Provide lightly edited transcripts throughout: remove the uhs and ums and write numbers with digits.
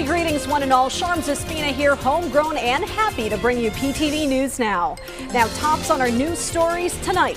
Greetings one and all. Sharms Espina here, homegrown and happy to bring you PTV News Now. Now, tops on our news stories tonight.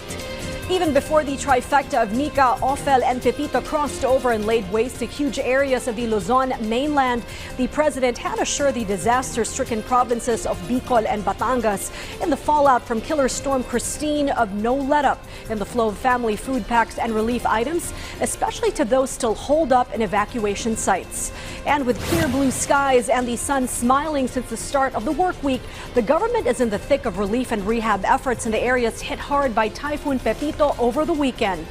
Even before the trifecta of Nika, Ophel, and Pepito crossed over and laid waste to huge areas of the Luzon mainland, the president had assured the disaster-stricken provinces of Bicol and Batangas in the fallout from Killer Storm Christine of no let-up in the flow of family food packs and relief items, especially to those still holed up in evacuation sites. And with clear blue skies and the sun smiling since the start of the work week, the government is in the thick of relief and rehab efforts in the areas hit hard by Typhoon Pepito over the weekend.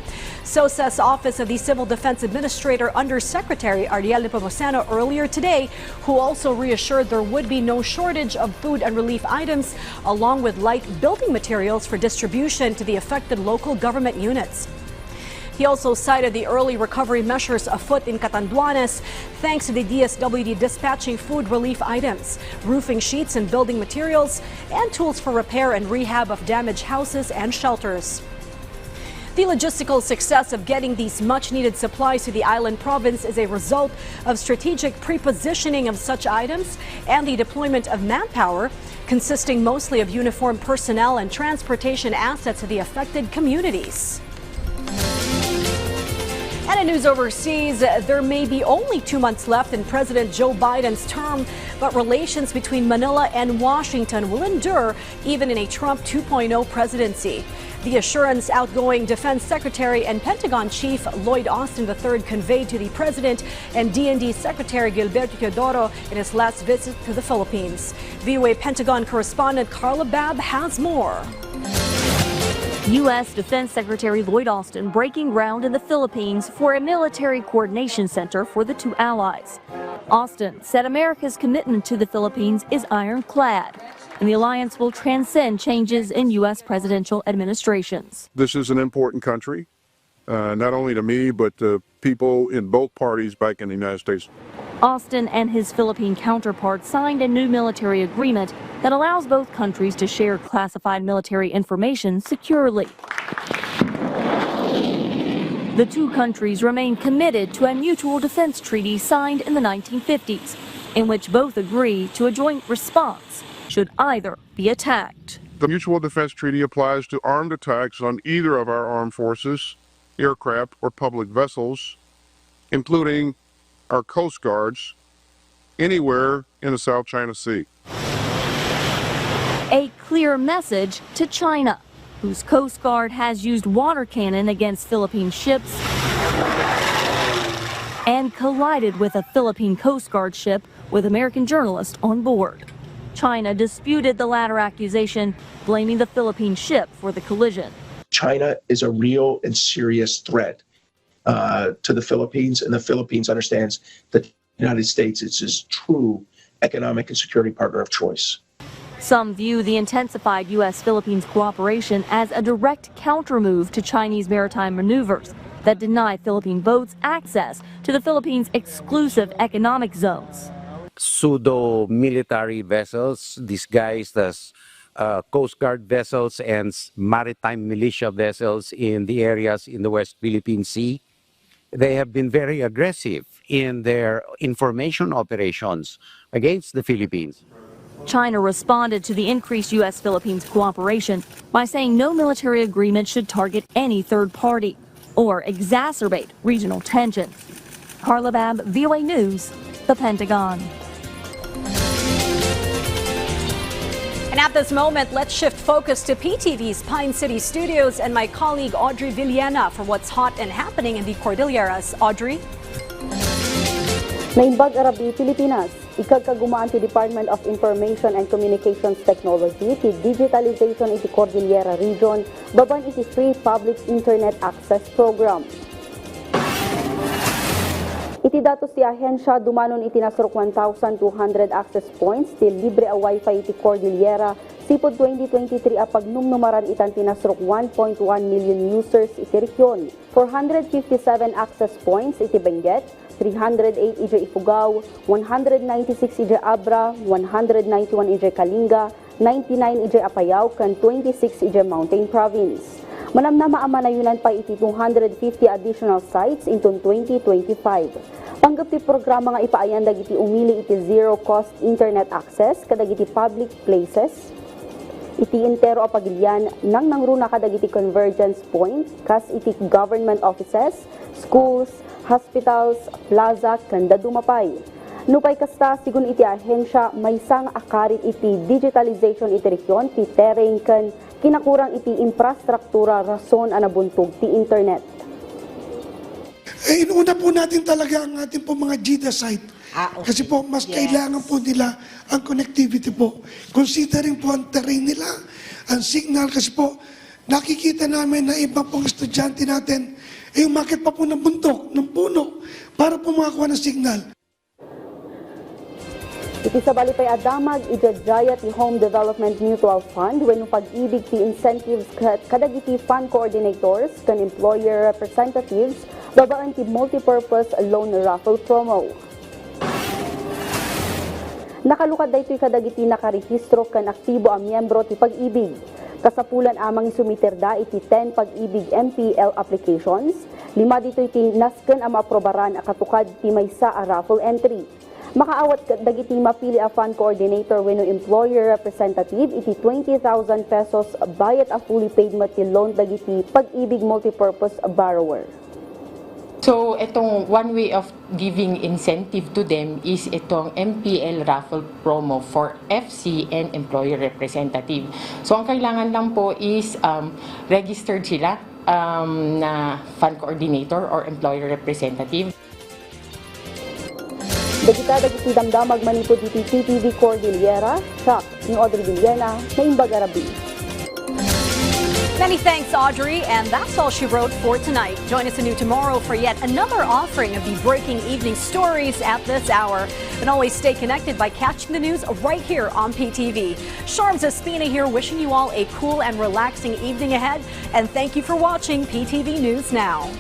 So says Office of the Civil Defense Administrator Under Secretary Ariel Nepomuceno earlier today, who also reassured there would be no shortage of food and relief items, along with light building materials for distribution to the affected local government units. He also cited the early recovery measures afoot in Catanduanes, thanks to the DSWD dispatching food relief items, roofing sheets and building materials, and tools for repair and rehab of damaged houses and shelters. The logistical success of getting these much-needed supplies to the island province is a result of strategic pre-positioning of such items and the deployment of manpower, consisting mostly of uniformed personnel and transportation assets to the affected communities. And in news overseas, there may be only 2 months left in President Joe Biden's term, but relations between Manila and Washington will endure even in a Trump 2.0 presidency. The assurance outgoing Defense Secretary and Pentagon Chief Lloyd Austin III conveyed to the President and DND Secretary Gilberto Teodoro in his last visit to the Philippines. VOA Pentagon correspondent Carla Babb has more. U.S. Defense Secretary Lloyd Austin breaking ground in the Philippines for a military coordination center for the two allies. Austin said America's commitment to the Philippines is ironclad, and the alliance will transcend changes in U.S. presidential administrations. This is an important country, not only to me, but to people in both parties back in the United States. Austin and his Philippine counterpart signed a new military agreement that allows both countries to share classified military information securely. The two countries remain committed to a mutual defense treaty signed in the 1950s, in which both agree to a joint response should either be attacked. The Mutual Defense Treaty applies to armed attacks on either of our armed forces, aircraft, or public vessels, including our Coast Guards, anywhere in the South China Sea. A clear message to China, whose Coast Guard has used water cannon against Philippine ships and collided with a Philippine Coast Guard ship with American journalists on board. China disputed the latter accusation, blaming the Philippine ship for the collision. China is a real and serious threat to the Philippines, and the Philippines understands that the United States is its true economic and security partner of choice. Some view the intensified U.S.-Philippines cooperation as a direct countermove to Chinese maritime maneuvers that deny Philippine boats access to the Philippines' exclusive economic zones. Pseudo-military vessels disguised as Coast Guard vessels and maritime militia vessels in the areas in the West Philippine Sea. They have been very aggressive in their information operations against the Philippines. China responded to the increased U.S.-Philippines cooperation by saying no military agreement should target any third party or exacerbate regional tensions. Carla Babb, VOA News, the Pentagon. And at this moment, let's shift focus to PTV's Pine City studios and my colleague Audrey Villena for what's hot and happening in the Cordilleras. Audrey? Naimbag Arabi, Pilipinas. Ikagkagumaan ti Department of Information and Communications Technology ti digitalization iti Cordillera region baban iti free public internet access program. Iti datos ti ahensya dumanon iti nasrok 1,200 access points ti libre a wifi iti Cordillera sipod 2023 a pagnumnumaran itan tinasrok 1.1 million users iti region. 457 access points iti Benguet, 308 iti Ifugao, 196 iti Abra, 191 iti Kalinga, 99 iti Apayao, kan 26 iti Mountain Province. Manam na maamanayunan pa iti 250 additional sites into 2025. Panggap ti programa nga ipaayan dagiti umili iti zero-cost internet access kadagiti public places. Iti intero a pagilyan nang nangruna kadagiti convergence point kas iti government offices, schools, hospitals, plaza, kanda dumapay. Nupay kasta sigun iti ahensya may sang akarit iti digitalization iti region ti terrain ken kinakurang iti infrastruktura rason anabuntog ti internet. Inuuna po natin talaga ang ating po mga GIDA site. Okay. Kasi po mas kailangan po nila ang connectivity po. Considering po ang terrain nila, ang signal kasi po nakikita namin na iba pong estudyante natin umakit pa po ng bundok, ng puno para po makakuha ng signal. Iti sa balipay adamag ijadjaya ti Home Development Mutual Fund wenno pag-ibig ti incentives kadagiti fund coordinators ken employer representatives babaan ti multipurpose loan raffle promo. Nakalukad daytoy kadagiti nakarehistro ken aktibo a miyembro ti Pag-IBIG. Kasapulan amang isumiterda iti 10 Pag-IBIG MPL applications, 5 ditoy ti nasken a maaprobaran a katukad ti maysa a raffle entry. Makaawat dagiti mapili a fund coordinator wenno employer representative iti 20,000 pesos bayat a fully paid mati loan dagiti Pag-IBIG multipurpose borrower. So, itong one way of giving incentive to them is itong MPL raffle promo for FC and employer representative. So, ang kailangan lang po is registered sila na fund coordinator or employer representative. Dagiti damdamag manipod iti PTV Cordillera, siya ni Audrey Villena na Imbagarabi. Many thanks, Audrey, and that's all she wrote for tonight. Join us anew tomorrow for yet another offering of the breaking evening stories at this hour. And always stay connected by catching the news right here on PTV. Sharms Espina here, wishing you all a cool and relaxing evening ahead. And thank you for watching PTV News Now.